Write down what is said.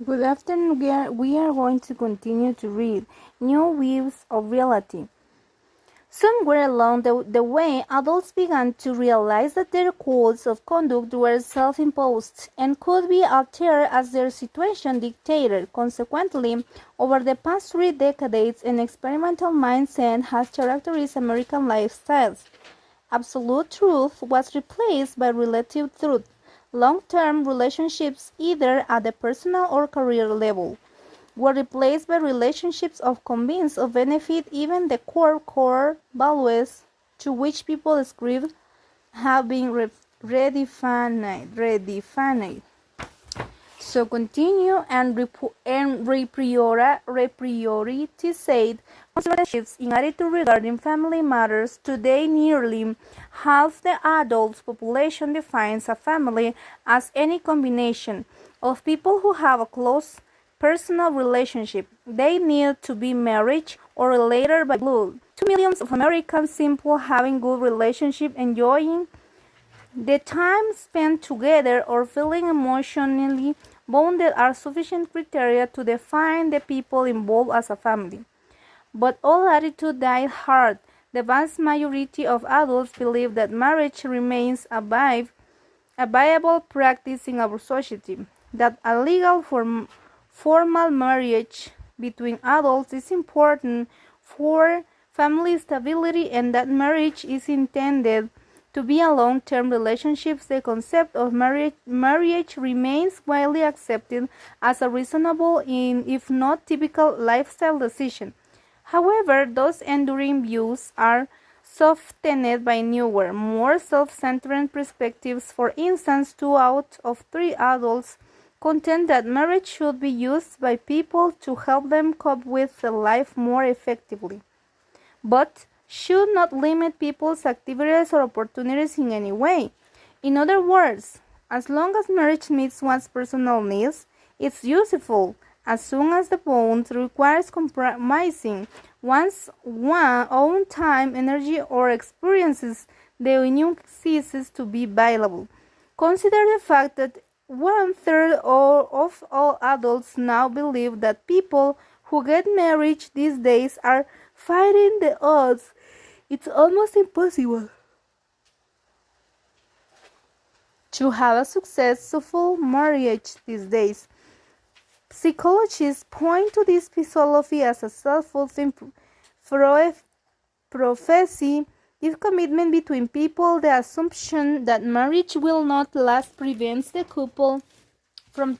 Good afternoon. We are going to continue to read New Views of Reality. Somewhere along the way, adults began to realize that their codes of conduct were self-imposed and could be altered as their situation dictated. Consequently, over the past 3 decades, an experimental mindset has characterized American lifestyles. Absolute truth was replaced by relative truth. Long-term relationships, either at the personal or career level, were replaced by relationships of convenience or benefit. Even the core values to which people ascribe have been redefined. So continue and reprioritize conservative in attitude regarding family matters. Today, nearly half the adult population defines a family as any combination of people who have a close personal relationship. They need to be married or related by blood. 2 million of Americans simply having good relationship, enjoying the time spent together, or feeling emotionally bonded are sufficient criteria to define the people involved as a family. But all attitude died hard. The vast majority of adults believe that marriage remains a viable practice in our society, that a legal formal marriage between adults is important for family stability, and that marriage is intended to be a long-term relationship. The concept of marriage remains widely accepted as a reasonable, if not typical, lifestyle decision. However, those enduring views are softened by newer, more self-centered perspectives. For instance, 2 out of 3 adults contend that marriage should be used by people to help them cope with life more effectively, but should not limit people's activities or opportunities in any way. In other words, as long as marriage meets one's personal needs, it's useful. As soon as the bond requires compromising one's own time, energy, or experiences, the union ceases to be viable. Consider the fact that 1/3 of all adults now believe that people who get married these days are fighting the odds. It's almost impossible to have a successful marriage these days. Psychologists point to this philosophy as a self-fulfilling prophecy. If commitment between people, the assumption that marriage will not last, prevents the couple from